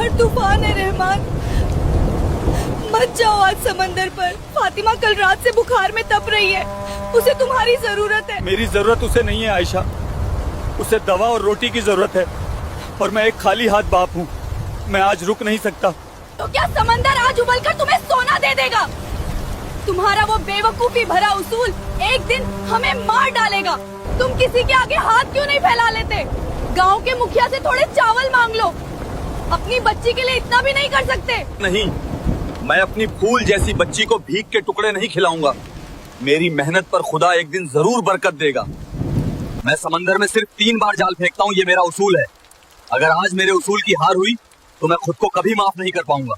बाहर तूफान है रहमान, मत जाओ आज समंदर पर। फातिमा कल रात से बुखार में तप रही है, उसे तुम्हारी जरूरत है। मेरी जरूरत उसे नहीं है आयशा, उसे दवा और रोटी की जरूरत है, और मैं एक खाली हाथ बाप हूँ। मैं आज रुक नहीं सकता। तो क्या समंदर आज उबलकर तुम्हें सोना दे देगा? तुम्हारा वो बेवकूफी भरा उसूल एक दिन हमें मार डालेगा। तुम किसी के आगे हाथ क्यों नहीं फैला लेते? गांव के मुखिया से थोड़े चावल मांग लो, अपनी बच्ची के लिए इतना भी नहीं कर सकते? नहीं, मैं अपनी फूल जैसी बच्ची को भीख के टुकड़े नहीं खिलाऊंगा। मेरी मेहनत पर खुदा एक दिन जरूर बरकत देगा। मैं समंदर में सिर्फ 3 बार जाल फेंकता हूँ, ये मेरा उसूल है। अगर आज मेरे उसूल की हार हुई तो मैं खुद को कभी माफ नहीं कर पाऊंगा।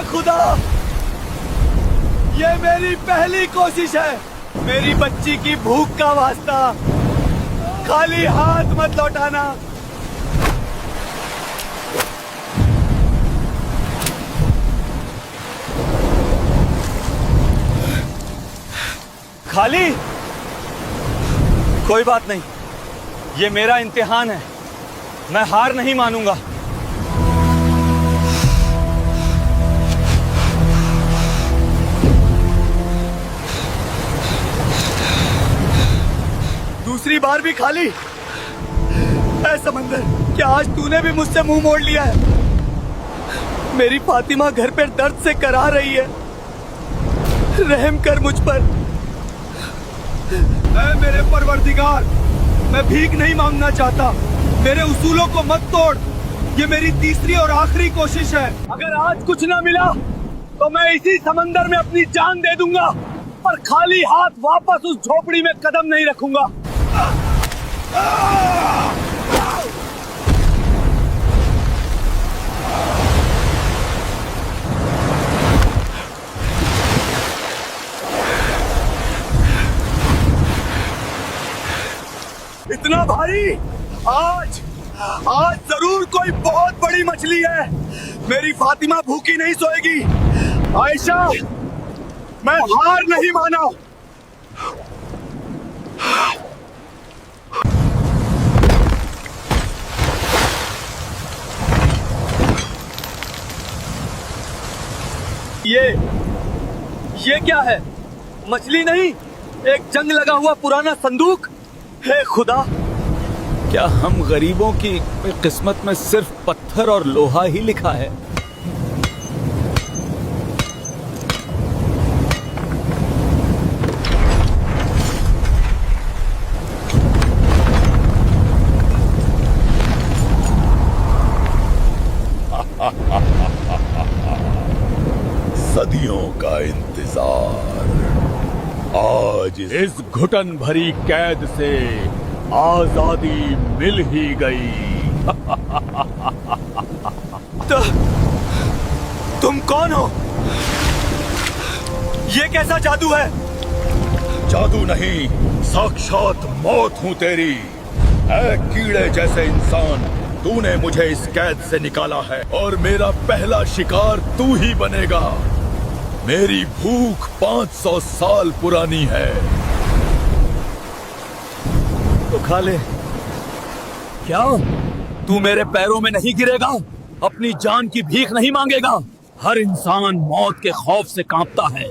खुदा, ये मेरी पहली कोशिश है। मेरी बच्ची की भूख का वास्ता, खाली हाथ मत लौटाना। खाली? कोई बात नहीं, ये मेरा इम्तिहान है। मैं हार नहीं मानूंगा। दूसरी बार भी खाली? ऐ समंदर, क्या आज तूने भी मुझसे मुंह मोड़ लिया है? मेरी फातिमा घर पर दर्द से करा रही है, रहम कर मुझ पर। ऐ मेरे परवरदिगार, मैं भीख नहीं मांगना चाहता, मेरे उसूलों को मत तोड़। ये मेरी तीसरी और आखिरी कोशिश है। अगर आज कुछ ना मिला तो मैं इसी समंदर में अपनी जान दे दूंगा, पर खाली हाथ वापस उस झोपड़ी में कदम नहीं रखूंगा। इतना भारी? आज जरूर कोई बहुत बड़ी मछली है। मेरी फातिमा भूखी नहीं सोएगी। आयशा, मैं हार नहीं माना। ये क्या है? मछली नहीं, एक जंग लगा हुआ पुराना संदूक। हे खुदा, क्या हम गरीबों की किस्मत में सिर्फ पत्थर और लोहा ही लिखा है? सदियों का इंतजार आज इस घुटन भरी कैद से आजादी मिल ही गई। तुम कौन हो? ये कैसा जादू है? जादू नहीं, साक्षात मौत हूँ तेरी। ऐ कीड़े जैसे इंसान, तूने मुझे इस कैद से निकाला है और मेरा पहला शिकार तू ही बनेगा। मेरी भूख 500 साल पुरानी है। तो खा ले। क्या तू मेरे पैरों में नहीं गिरेगा? अपनी जान की भीख नहीं मांगेगा? हर इंसान मौत के खौफ से कांपता है।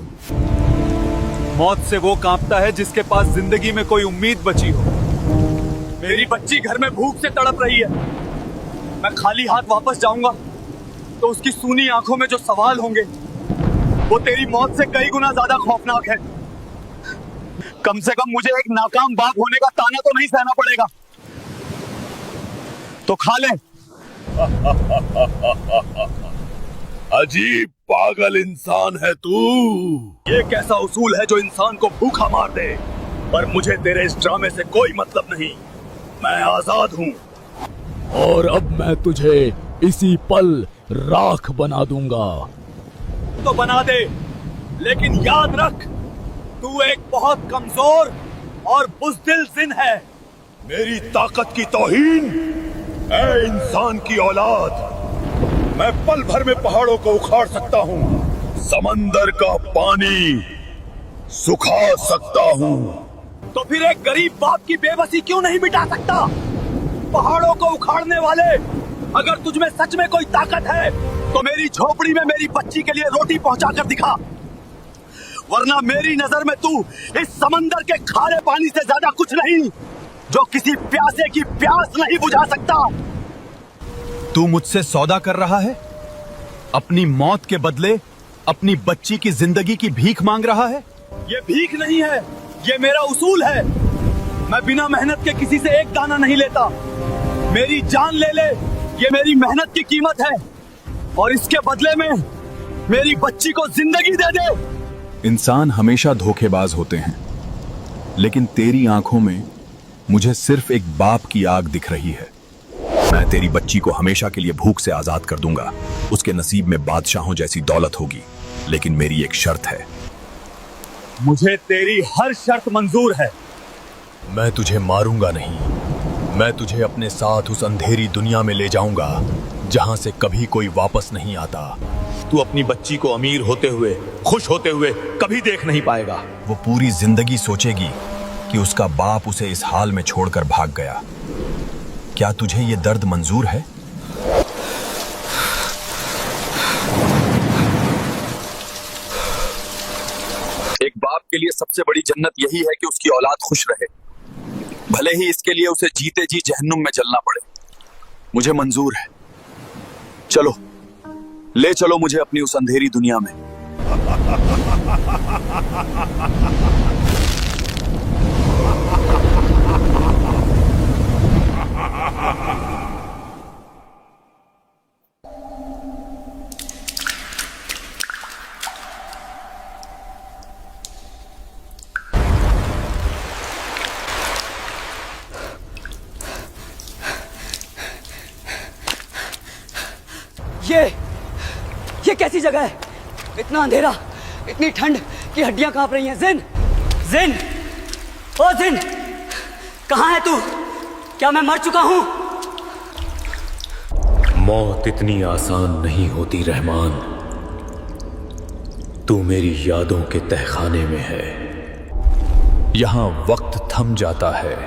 मौत से वो कांपता है जिसके पास जिंदगी में कोई उम्मीद बची हो। मेरी बच्ची घर में भूख से तड़प रही है। मैं खाली हाथ वापस जाऊंगा तो उसकी सूनी आंखों में जो सवाल होंगे वो तेरी मौत से कई गुना ज्यादा खौफनाक है। कम से कम मुझे एक नाकाम बाप होने का ताना तो नहीं सहना पड़ेगा। तो खा ले। अजीब पागल इंसान है तू। ये कैसा उसूल है जो इंसान को भूखा मार दे? पर मुझे तेरे इस ड्रामे से कोई मतलब नहीं। मैं आजाद हूँ और अब मैं तुझे इसी पल राख बना दूंगा। तो बना दे, लेकिन याद रख, तू एक बहुत कमजोर और बुज़दिल जिन है। मेरी ताकत की तौहीन ऐ इंसान की औलाद, मैं पल भर में पहाड़ों को उखाड़ सकता हूँ, समंदर का पानी सुखा सकता हूँ। तो फिर एक गरीब बाप की बेबसी क्यों नहीं मिटा सकता? पहाड़ों को उखाड़ने वाले, अगर तुझमें सच में कोई ताकत है तो मेरी झोपड़ी में मेरी बच्ची के लिए रोटी पहुंचा कर दिखा, वरना मेरी नजर में तू इस समंदर के खारे पानी से ज्यादा कुछ नहीं, जो किसी प्यासे की प्यास नहीं बुझा सकता। तू मुझसे सौदा कर रहा है? अपनी मौत के बदले अपनी बच्ची की जिंदगी की भीख मांग रहा है? ये भीख नहीं है, ये मेरा उसूल है। मैं बिना मेहनत के किसी से एक दाना नहीं लेता। मेरी जान ले ले, ये मेरी मेहनत की कीमत है, और इसके बदले में मेरी बच्ची को जिंदगी दे दे। इंसान हमेशा धोखेबाज होते हैं, लेकिन तेरी आंखों में मुझे सिर्फ एक बाप की आग दिख रही है। मैं तेरी बच्ची को हमेशा के लिए भूख से आजाद कर दूंगा। उसके नसीब में बादशाहों जैसी दौलत होगी, लेकिन मेरी एक शर्त है। मुझे तेरी हर शर्त मंजूर है। मैं तुझे मारूंगा नहीं, मैं तुझे अपने साथ उस अंधेरी दुनिया में ले जाऊंगा जहां से कभी कोई वापस नहीं आता। तू अपनी बच्ची को अमीर होते हुए, खुश होते हुए कभी देख नहीं पाएगा। वो पूरी जिंदगी सोचेगी कि उसका बाप उसे इस हाल में छोड़कर भाग गया। क्या तुझे ये दर्द मंजूर है? एक बाप के लिए सबसे बड़ी जन्नत यही है कि उसकी औलाद खुश रहे, भले ही इसके लिए उसे जीते जी जहन्नुम में जलना पड़े। मुझे मंजूर है। चलो, ले चलो मुझे अपनी उस अंधेरी दुनिया में। ये कैसी जगह है? इतना अंधेरा, इतनी ठंड कि हड्डियां कांप रही हैं। जिन, जिन, ओ जिन, कहां है तू? क्या मैं मर चुका हूं? मौत इतनी आसान नहीं होती रहमान। तू मेरी यादों के तहखाने में है। यहां वक्त थम जाता है,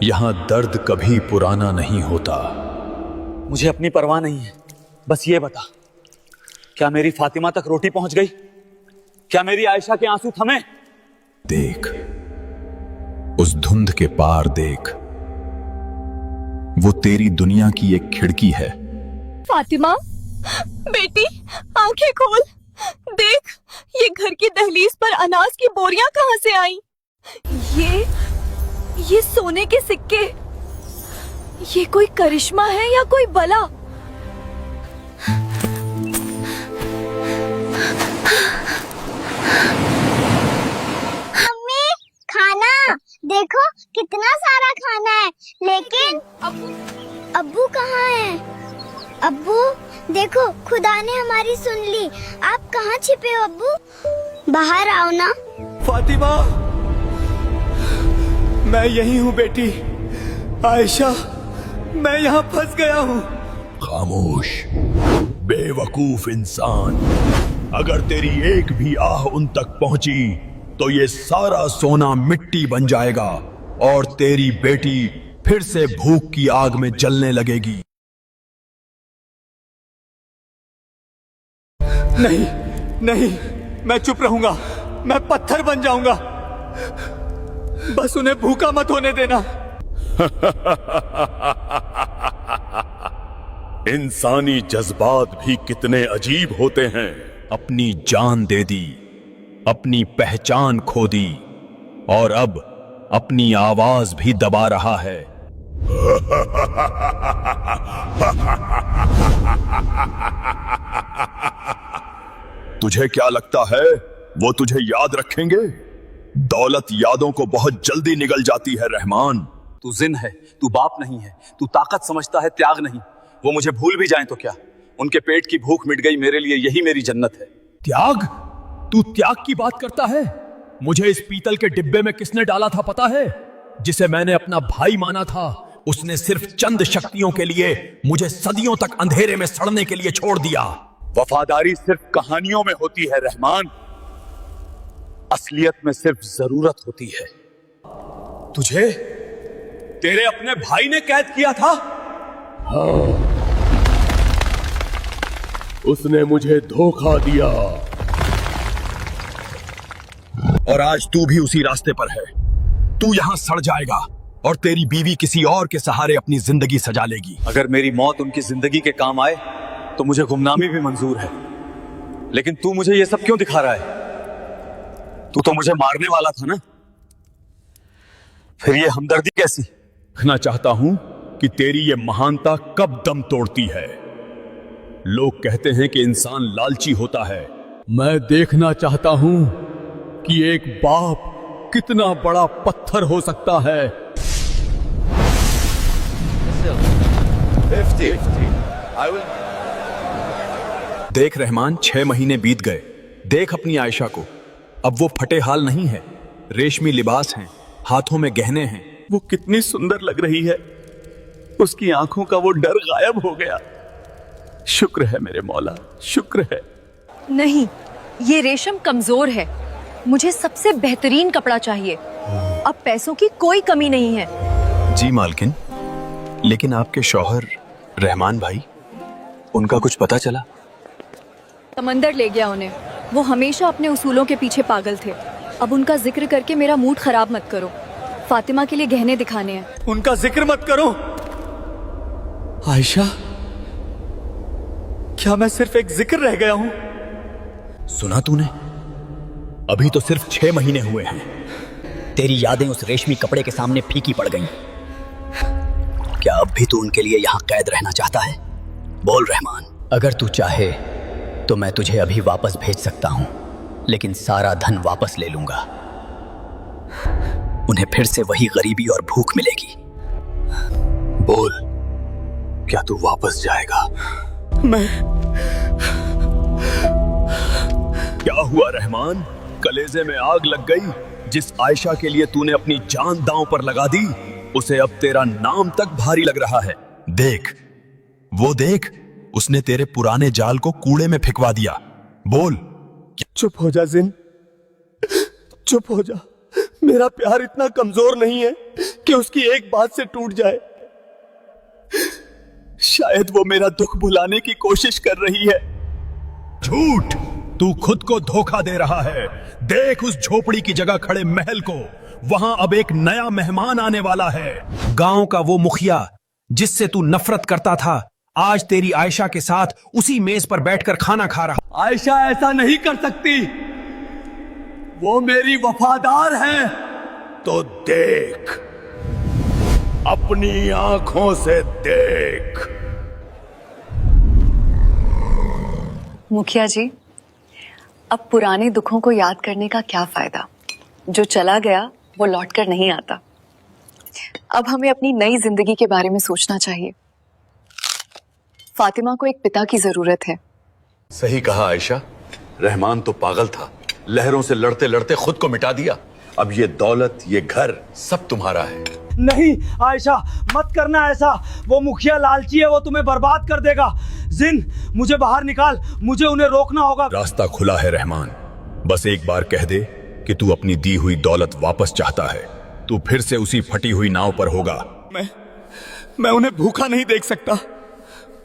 यहां दर्द कभी पुराना नहीं होता। मुझे अपनी परवाह नहीं है, बस ये बता, क्या मेरी फातिमा तक रोटी पहुंच गई? क्या मेरी आयशा के आंसू थमे? देख, उस धुंध के पार देख, वो तेरी दुनिया की एक खिड़की है। फातिमा, बेटी, आंखें खोल। देख, ये घर की दहलीज पर अनाज की बोरियां कहां से आई? ये सोने के सिक्के, ये कोई करिश्मा है या कोई बला? मम्मी, खाना देखो, कितना सारा खाना है, लेकिन अब्बू कहाँ है? अब्बू देखो, खुदा ने हमारी सुन ली। आप कहाँ छिपे हो अब्बू? बाहर आओ ना। फातिमा, मैं यही हूं बेटी। आयशा, मैं यहाँ फंस गया हूँ। खामोश, बेवकूफ इंसान। अगर तेरी एक भी आह उन तक पहुंची तो ये सारा सोना मिट्टी बन जाएगा और तेरी बेटी फिर से भूख की आग में जलने लगेगी। नहीं, नहीं, मैं चुप रहूंगा। मैं पत्थर बन जाऊंगा। बस उन्हें भूखा मत होने देना। इंसानी जज्बात भी कितने अजीब होते हैं। अपनी जान दे दी, अपनी पहचान खो दी, और अब अपनी आवाज भी दबा रहा है। तुझे क्या लगता है वो तुझे याद रखेंगे? दौलत यादों को बहुत जल्दी निगल जाती है रहमान। तू जिन है, तू बाप नहीं है। तू ताकत समझता है, त्याग नहीं। वो मुझे भूल भी जाएं तो क्या? उनके पेट की भूख मिट गई, मेरे लिए यही मेरी जन्नत है। त्याग? तू त्याग की बात करता है? मुझे इस पीतल के डिब्बे में किसने डाला था पता है? जिसे मैंने अपना भाई माना था, उसने सिर्फ चंद शक्तियों के लिए मुझे सदियों तक अंधेरे में सड़ने के लिए छोड़ दिया। वफादारी सिर्फ कहानियों में होती है रहमान, असलियत में सिर्फ जरूरत होती है। तुझे तेरे अपने भाई ने कैद किया था? हाँ, उसने मुझे धोखा दिया और आज तू भी उसी रास्ते पर है। तू यहां सड़ जाएगा और तेरी बीवी किसी और के सहारे अपनी जिंदगी सजा लेगी। अगर मेरी मौत उनकी जिंदगी के काम आए तो मुझे गुमनामी भी मंजूर है, लेकिन तू मुझे ये सब क्यों दिखा रहा है? तू तो मुझे मारने वाला था ना, फिर ये हमदर्दी कैसी? देखना चाहता हूं कि तेरी ये महानता कब दम तोड़ती है। लोग कहते हैं कि इंसान लालची होता है। मैं देखना चाहता हूं कि एक बाप कितना बड़ा पत्थर हो सकता है। 50. देख रहमान, 6 महीने बीत गए। देख अपनी आयशा को, अब वो फटे हाल नहीं है, रेशमी लिबास हैं, हाथों में गहने हैं। वो कितनी सुंदर लग रही है, उसकी आंखों का वो डर गायब हो गया। शुक्र है मेरे मौला, शुक्र है। नहीं, ये रेशम कमजोर है। मुझे सबसे बेहतरीन कपड़ा चाहिए। अब पैसों की कोई कमी नहीं है। जी मालकिन, लेकिन आपके शौहर रहमान भाई, उनका कुछ पता चला? समंदर ले गया उन्हें। वो हमेशा अपने उसूलों के पीछे पागल थे। अब उनका जिक्र करके मेरा मूड खराब मत करो। फातिमा के लिए गहने दिखाने हैं। उनका जिक्र मत करो। आयशा, क्या मैं सिर्फ एक जिक्र रह गया हूं? सुना तूने? अभी तो सिर्फ 6 महीने हुए हैं। तेरी यादें उस रेशमी कपड़े के सामने फीकी पड़ गईं। क्या अब भी तू उनके लिए यहाँ कैद रहना चाहता है? बोल रहमान। अगर तू चाहे तो मैं तुझे अभी वापस भेज सकता हूँ, लेकिन सारा धन वापस ले लूंगा। उन्हें फिर से वही गरीबी और भूख मिलेगी। बोल, क्या तू वापस जाएगा? क्या हुआ रहमान? कलेजे में आग लग गई? जिस आयशा के लिए तूने अपनी जान दांव पर लगा दी, उसे अब तेरा नाम तक भारी लग रहा है। देख, वो देख, उसने तेरे पुराने जाल को कूड़े में फेंकवा दिया। बोल। चुप हो जा जिन, चुप हो जा। मेरा प्यार इतना कमजोर नहीं है कि उसकी एक बात से टूट जाए। शायद वो मेरा दुख भुलाने की कोशिश कर रही है। झूठ! तू खुद को धोखा दे रहा है। देख उस झोपड़ी की जगह खड़े महल को। वहां अब एक नया मेहमान आने वाला है। गांव का वो मुखिया जिससे तू नफरत करता था, आज तेरी आयशा के साथ उसी मेज पर बैठकर खाना खा रहा। आयशा ऐसा नहीं कर सकती, वो मेरी वफादार है। तो देख, अपनी आंखों से देख। मुखिया जी, अब पुराने दुखों को याद करने का क्या फायदा? जो चला गया वो लौटकर नहीं आता। अब हमें अपनी नई जिंदगी के बारे में सोचना चाहिए। फातिमा को एक पिता की जरूरत है। सही कहा आयशा, रहमान तो पागल था। लहरों से लड़ते लड़ते खुद को मिटा दिया। अब ये दौलत, ये घर सब तुम्हारा है। नहीं आयशा, मत करना ऐसा। वो मुखिया लालची है, वो तुम्हें बर्बाद कर देगा। जिन, मुझे बाहर निकाल, मुझे उन्हें रोकना होगा। रास्ता खुला है रहमान, बस एक बार कह दे कि तू अपनी दी हुई दौलत वापस चाहता है। तू फिर से उसी फटी हुई नाव पर होगा। मैं उन्हें भूखा नहीं देख सकता,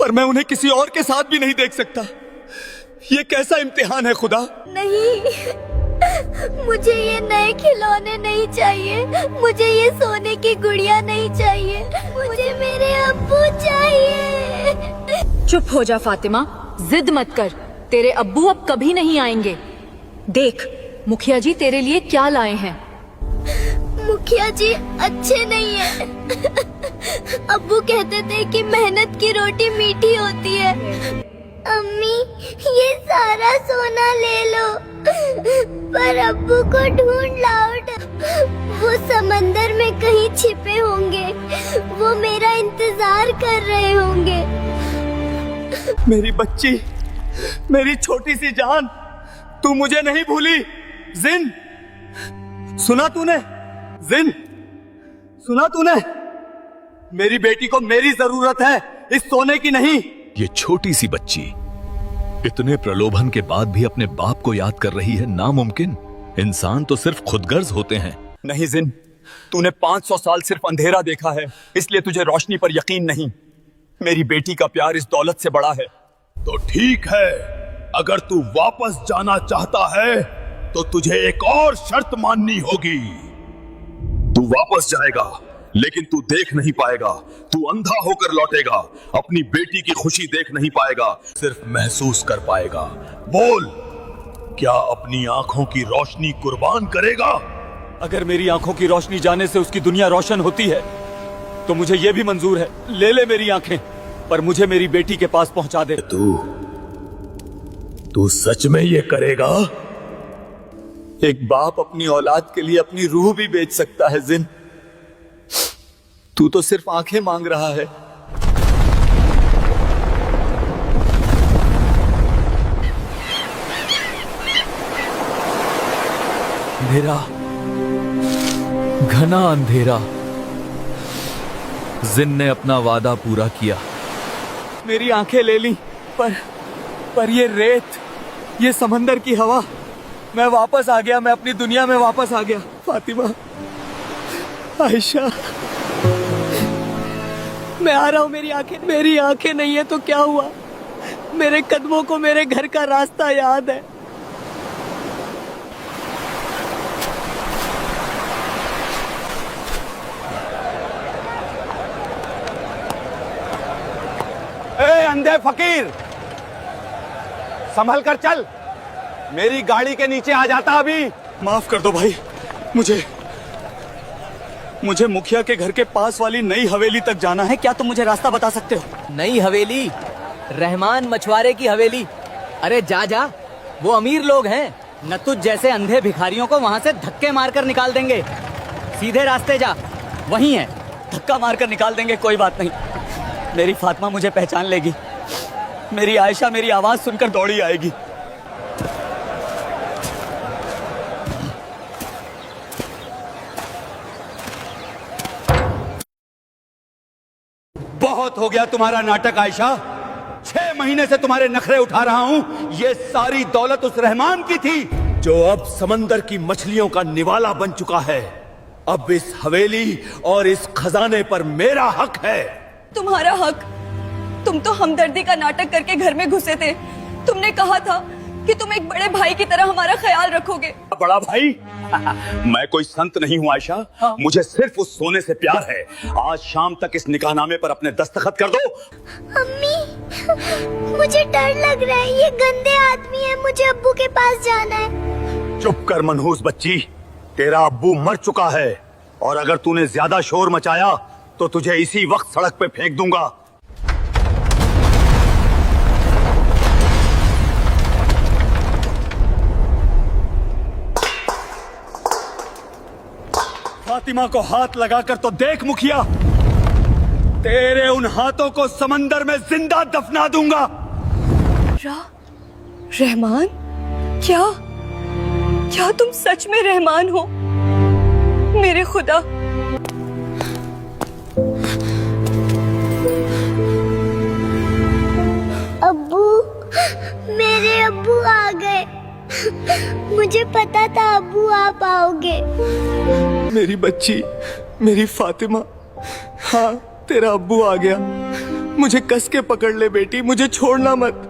पर मैं उन्हें किसी और के साथ भी नहीं देख सकता। ये कैसा इम्तिहान है खुदा? नहीं, मुझे ये नए खिलौने नहीं चाहिए। मुझे ये सोने की गुड़िया नहीं चाहिए। मुझे मेरे अब्बू चाहिए। चुप हो जा फातिमा, जिद मत कर। तेरे अब्बू अब कभी नहीं आएंगे। देख, मुखिया जी तेरे लिए क्या लाए हैं। मुखिया जी अच्छे नहीं है। अब्बू कहते थे कि मेहनत की रोटी मीठी होती है। अम्मी, ये सारा सोना ले लो, पर अब्बू को ढूंढ लाओ। वो समंदर में कहीं छिपे होंगे। वो मेरा इंतजार कर रहे होंगे। मेरी बच्ची, मेरी छोटी सी जान, तू मुझे नहीं भूली। जिन, सुना तूने? जिन, सुना तूने? मेरी बेटी को मेरी जरूरत है, इस सोने की नहीं। ये छोटी सी बच्ची इतने प्रलोभन के बाद भी अपने बाप को याद कर रही है। नामुमकिन। इंसान तो सिर्फ खुदगर्ज होते हैं। नहीं जिन, तूने 500 साल सिर्फ अंधेरा देखा है, इसलिए तुझे रोशनी पर यकीन नहीं। मेरी बेटी का प्यार इस दौलत से बड़ा है। तो ठीक है, अगर तू वापस जाना चाहता है तो तुझे एक और शर्त माननी होगी। तू वापस जाएगा, लेकिन तू देख नहीं पाएगा। तू अंधा होकर लौटेगा, अपनी बेटी की खुशी देख नहीं पाएगा, सिर्फ महसूस कर पाएगा। बोल, क्या अपनी आंखों की रोशनी कुर्बान करेगा? अगर मेरी आंखों की रोशनी जाने से उसकी दुनिया रोशन होती है तो मुझे यह भी मंजूर है। ले ले मेरी आंखें, पर मुझे मेरी बेटी के पास पहुंचा दे। तू सच में ये करेगा? एक बाप अपनी औलाद के लिए अपनी रूह भी बेच सकता है जिन। तू तो सिर्फ आंखें मांग रहा है। अंधेरा, घना अंधेरा। जिन ने अपना वादा पूरा किया। मेरी आंखें ले ली, पर ये रेत, ये समंदर की हवा। मैं वापस आ गया, मैं अपनी दुनिया में वापस आ गया। फातिमा, आयशा, मैं आ रहा हूं। मेरी आंखें नहीं है तो क्या हुआ? मेरे कदमों को मेरे घर का रास्ता याद है। ए अंधे फकीर, संभल कर चल, मेरी गाड़ी के नीचे आ जाता अभी। माफ कर दो भाई, मुझे मुखिया के घर के पास वाली नई हवेली तक जाना है। क्या तुम मुझे रास्ता बता सकते हो? नई हवेली? रहमान मछुआरे की हवेली? अरे जा जा, वो अमीर लोग हैं। न तुझ जैसे अंधे भिखारियों को वहाँ से धक्के मारकर निकाल देंगे। सीधे रास्ते जा, वहीं है। धक्का मारकर निकाल देंगे, कोई बात नहीं। मेरी फातिमा मुझे पहचान लेगी। मेरी आयशा मेरी आवाज सुनकर दौड़ी आएगी। बहुत हो गया तुम्हारा नाटक आयशा। 6 महीने से तुम्हारे नखरे उठा रहा हूं। ये सारी दौलत उस रहमान की थी जो अब समंदर की मछलियों का निवाला बन चुका है। अब इस हवेली और इस खजाने पर मेरा हक है। तुम्हारा हक? तुम तो हमदर्दी का नाटक करके घर में घुसे थे। तुमने कहा था कि तुम एक बड़े भाई की तरह हमारा ख्याल रखोगे। बड़ा भाई? मैं कोई संत नहीं हूँ आयशा। मुझे सिर्फ उस सोने से प्यार है। आज शाम तक इस निकाहनामे पर अपने दस्तखत कर दो। अम्मी, मुझे डर लग रहा है। ये गंदे आदमी है, मुझे अब्बू के पास जाना है। चुप कर मनहूस बच्ची, तेरा अब्बू मर चुका है और अगर तूने ज्यादा शोर मचाया तो तुझे इसी वक्त सड़क पे फेंक दूंगा। फातिमा को हाथ लगाकर तो देख मुखिया, तेरे उन हाथों को समंदर में जिंदा दफना दूंगा। रहमान? क्या तुम सच में रहमान हो? मेरे खुदा, अब्बू, मेरे अब्बू आ गए। मुझे पता था अब्बू आप आओगे। मेरी बच्ची, मेरी फातिमा, हाँ तेरा अब्बू आ गया। मुझे कस के पकड़ ले बेटी, मुझे छोड़ना मत।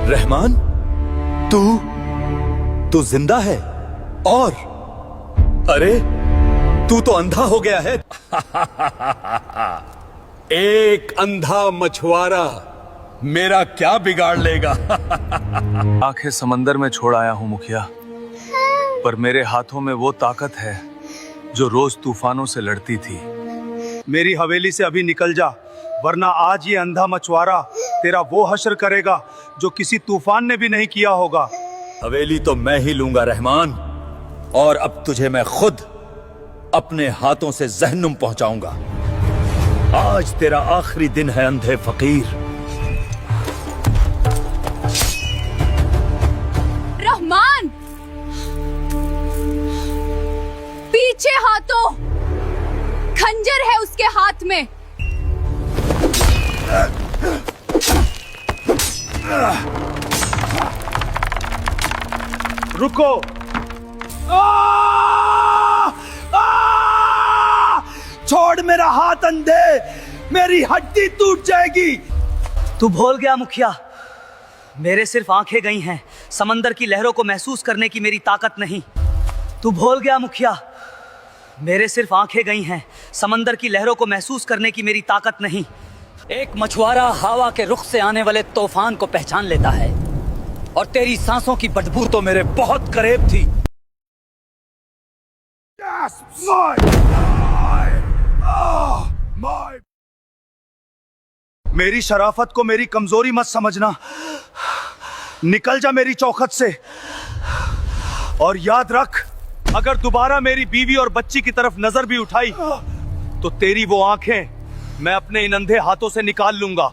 रहमान, तू जिंदा है? और अरे तू तो अंधा हो गया है। एक अंधा मछुआरा मेरा क्या बिगाड़ लेगा? आंखें समंदर में छोड़ आया हूं मुखिया, पर मेरे हाथों में वो ताकत है जो रोज तूफानों से लड़ती थी। मेरी हवेली से अभी निकल जा, वरना आज ये अंधा मछुआरा तेरा वो हश्र करेगा जो किसी तूफान ने भी नहीं किया होगा। हवेली तो मैं ही लूंगा रहमान, और अब तुझे मैं खुद अपने हाथों से जहन्नुम पहुंचाऊंगा। आज तेरा आखिरी दिन है अंधे फकीर। रहमान! उसके हाथ में। रुको। छोड़ मेरा हाथ अंधे, मेरी हड्डी टूट जाएगी। तू भूल गया मुखिया, मेरे सिर्फ आंखें गई हैं, समंदर की लहरों को महसूस करने की मेरी ताकत नहीं। तू भूल गया मुखिया, मेरे सिर्फ आंखें गई हैं, समंदर की लहरों को महसूस करने की मेरी ताकत नहीं। एक मछुआरा हवा के रुख से आने वाले तूफान को पहचान लेता है, और तेरी सांसों की बदबू तो मेरे बहुत करीब थी। मेरी शराफत को मेरी कमजोरी मत समझना। निकल जा मेरी चौखट से, और याद रख, अगर दोबारा मेरी बीवी और बच्ची की तरफ नजर भी उठाई तो तेरी वो आंखें मैं अपने इन अंधे हाथों से निकाल लूंगा।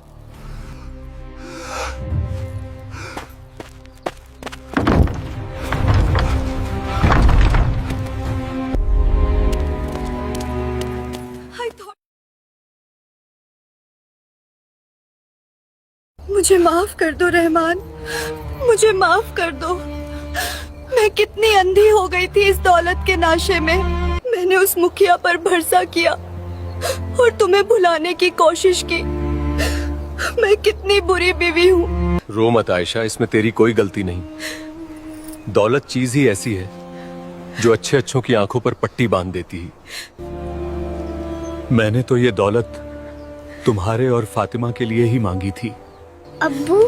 मुझे माफ कर दो रहमान, मुझे माफ कर दो। मैं कितनी अंधी हो गई थी इस दौलत के नाशे में। मैंने उस मुखिया पर भरोसा किया और तुम्हें भुलाने की कोशिश की। मैं कितनी बुरी बीवी हूँ। रो मत आयशा, इसमें तेरी कोई गलती नहीं। दौलत चीज ही ऐसी है जो अच्छे अच्छों की आंखों पर पट्टी बांध देती है। मैंने तो ये दौलत तुम्हारे और फातिमा के लिए ही मांगी थी। अब्बू,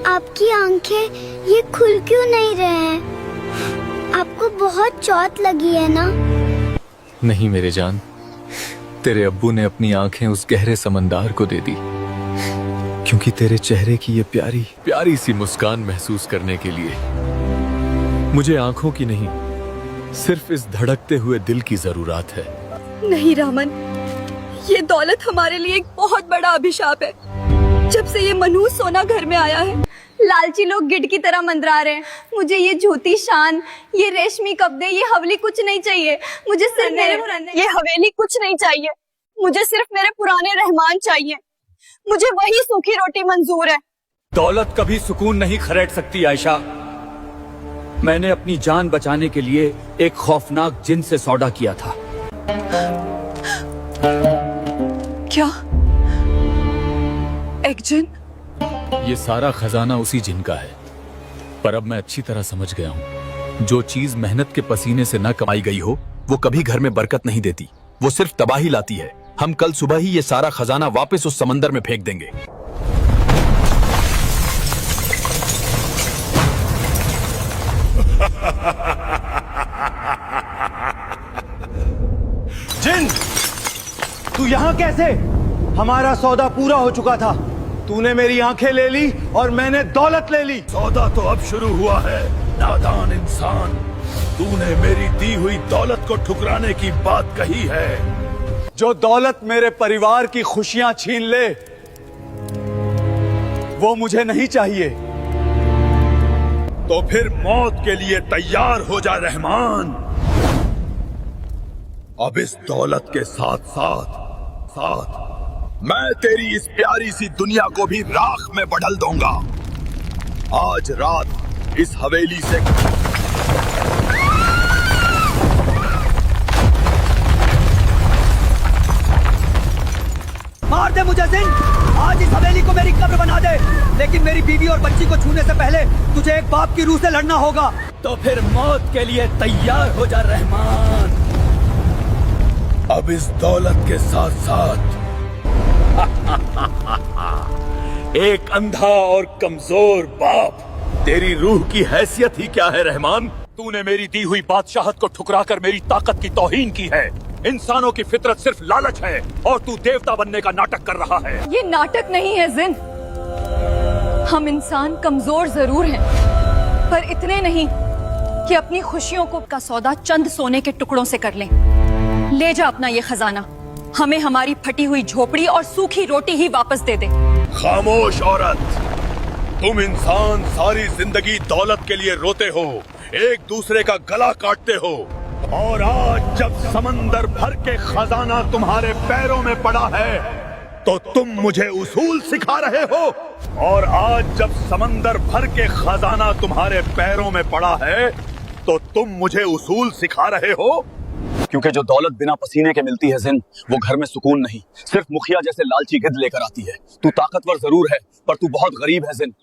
आपकी आंखें ये खुल क्यों नहीं रहे हैं? आपको बहुत चोट लगी है ना? नहीं मेरे जान, तेरे अब्बू ने अपनी आंखें उस गहरे समंदर को दे दी, क्योंकि तेरे चेहरे की ये प्यारी प्यारी सी मुस्कान महसूस करने के लिए मुझे आंखों की नहीं, सिर्फ इस धड़कते हुए दिल की जरूरत है। नहीं रामन, ये दौलत हमारे लिए एक बहुत बड़ा अभिशाप है। जब से ये मनहूस सोना घर में आया है, लालची लोग गिद्ध की तरह मंदरा रहे हैं। मुझे ये झूठी शान, ये रेशमी कपड़े, ये हवेली कुछ नहीं चाहिए। मुझे सिर्फ ये हवेली कुछ नहीं चाहिए। मुझे सिर्फ मेरे पुराने रहमान चाहिए। मुझे वही सूखी रोटी मंजूर है। दौलत कभी सुकून नहीं खरीद सकती आयशा। मैंने अपनी जान बचाने के लिए एक खौफनाक जिन से सौदा किया था। क्या? एक जिन? ये सारा खजाना उसी जिन का है, पर अब मैं अच्छी तरह समझ गया हूँ, जो चीज मेहनत के पसीने से न कमाई गई हो वो कभी घर में बरकत नहीं देती, वो सिर्फ तबाही लाती है। हम कल सुबह ही ये सारा खजाना वापस उस समंदर में फेंक देंगे। जिन, तू यहाँ कैसे? हमारा सौदा पूरा हो चुका था। तूने मेरी आंखें ले ली और मैंने दौलत ले ली। सौदा तो अब शुरू हुआ है, नादान इंसान। तूने मेरी दी हुई दौलत को ठुकराने की बात कही है। जो दौलत मेरे परिवार की खुशियां छीन ले, वो मुझे नहीं चाहिए। तो फिर मौत के लिए तैयार हो जा रहमान। अब इस दौलत के साथ साथ मैं तेरी इस प्यारी सी दुनिया को भी राख में बदल दूंगा। आज रात इस हवेली से मार दे मुझे जिन, आज इस हवेली को मेरी कब्र बना दे, लेकिन मेरी बीवी और बच्ची को छूने से पहले तुझे एक बाप की रूह से लड़ना होगा। तो फिर मौत के लिए तैयार हो जा रहमान। अब इस दौलत के साथ साथ एक अंधा और कमजोर बाप। तेरी रूह की हैसियत ही क्या है रहमान? तूने मेरी दी हुई बादशाहत को ठुकराकर मेरी ताकत की तौहीन की है। इंसानों की फितरत सिर्फ लालच है और तू देवता बनने का नाटक कर रहा है। ये नाटक नहीं है जिन। हम इंसान कमजोर जरूर हैं, पर इतने नहीं कि अपनी खुशियों को का सौदा चंद सोने के टुकड़ों से कर लें। ले जा अपना ये खजाना, हमें हमारी फटी हुई झोपड़ी और सूखी रोटी ही वापस दे दे। खामोश औरत, तुम इंसान सारी जिंदगी दौलत के लिए रोते हो, एक दूसरे का गला काटते हो, और आज जब समंदर भर के खजाना तुम्हारे पैरों में पड़ा है तो तुम मुझे उसूल सिखा रहे हो। और आज जब समंदर भर के खजाना तुम्हारे पैरों में पड़ा है तो तुम मुझे उसूल सिखा रहे हो। क्योंकि जो दौलत बिना पसीने के मिलती है जिन, वो घर में सुकून नहीं, सिर्फ मुखिया जैसे लालची गिद्ध लेकर आती है। तू ताकतवर जरूर है, पर तू बहुत गरीब है जिन।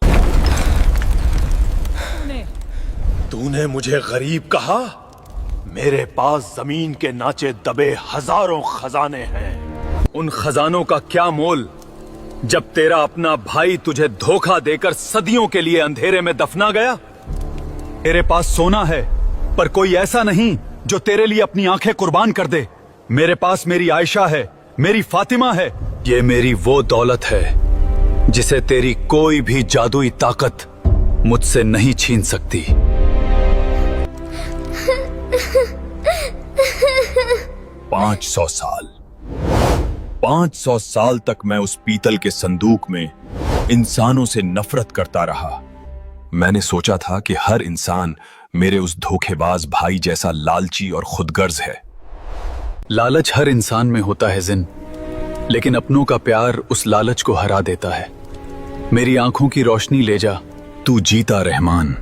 तूने मुझे गरीब कहा? मेरे पास जमीन के नाचे दबे हजारों खजाने हैं। उन खजानों का क्या मोल जब तेरा अपना भाई तुझे धोखा देकर सदियों के लिए अंधेरे में दफना गया। तेरे पास सोना है, पर कोई ऐसा नहीं जो तेरे लिए अपनी आंखें कुर्बान कर दे। मेरे पास मेरी आयशा है, मेरी फातिमा है। ये मेरी वो दौलत है जिसे तेरी कोई भी जादुई ताकत मुझसे नहीं छीन सकती। 500 साल 500 साल तक मैं उस पीतल के संदूक में इंसानों से नफरत करता रहा। मैंने सोचा था कि हर इंसान मेरे उस धोखेबाज भाई जैसा लालची और खुदगर्ज है। लालच हर इंसान में होता है जिन, लेकिन अपनों का प्यार उस लालच को हरा देता है। मेरी आंखों की रोशनी ले जा। तू जीता रहमान।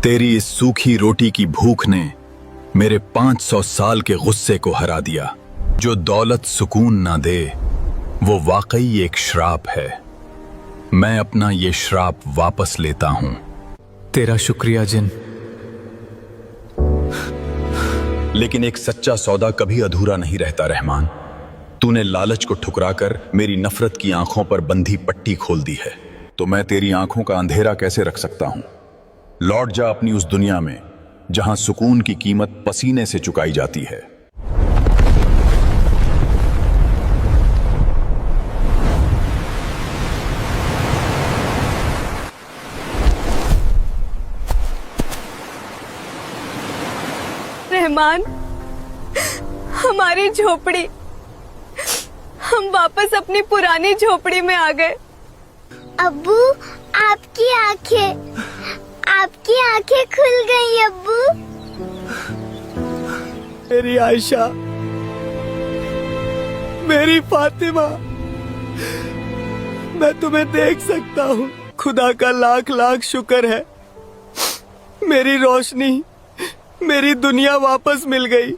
तेरी इस सूखी रोटी की भूख ने मेरे 500 साल के गुस्से को हरा दिया। जो दौलत सुकून ना दे वो वाकई एक श्राप है। मैं अपना ये श्राप वापस लेता हूं। तेरा शुक्रिया जिन। लेकिन एक सच्चा सौदा कभी अधूरा नहीं रहता रहमान। तूने लालच को ठुकराकर मेरी नफरत की आंखों पर बंधी पट्टी खोल दी है, तो मैं तेरी आंखों का अंधेरा कैसे रख सकता हूं। लौट जा अपनी उस दुनिया में जहां सुकून की कीमत पसीने से चुकाई जाती है। रहमान, हमारी झोपड़ी, हम वापस अपनी पुरानी झोपड़ी में आ गए। अब्बू, आपकी आंखें खुल गई अब्बू। मेरी आयशा, मेरी फातिमा, मैं तुम्हें देख सकता हूँ। खुदा का लाख लाख शुक्र है, मेरी रोशनी, मेरी दुनिया वापस मिल गई।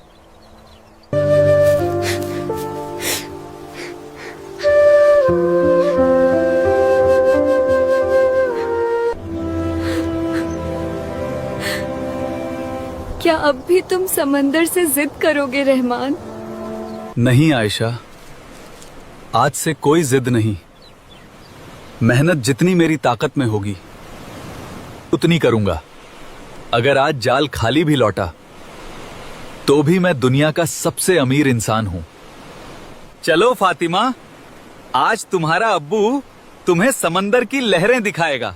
क्या अब भी तुम समंदर से जिद करोगे रहमान? नहीं आयशा, आज से कोई जिद नहीं। मेहनत जितनी मेरी ताकत में होगी उतनी करूंगा। अगर आज जाल खाली भी लौटा तो भी मैं दुनिया का सबसे अमीर इंसान हूं। चलो फातिमा, आज तुम्हारा अब्बू तुम्हें समंदर की लहरें दिखाएगा।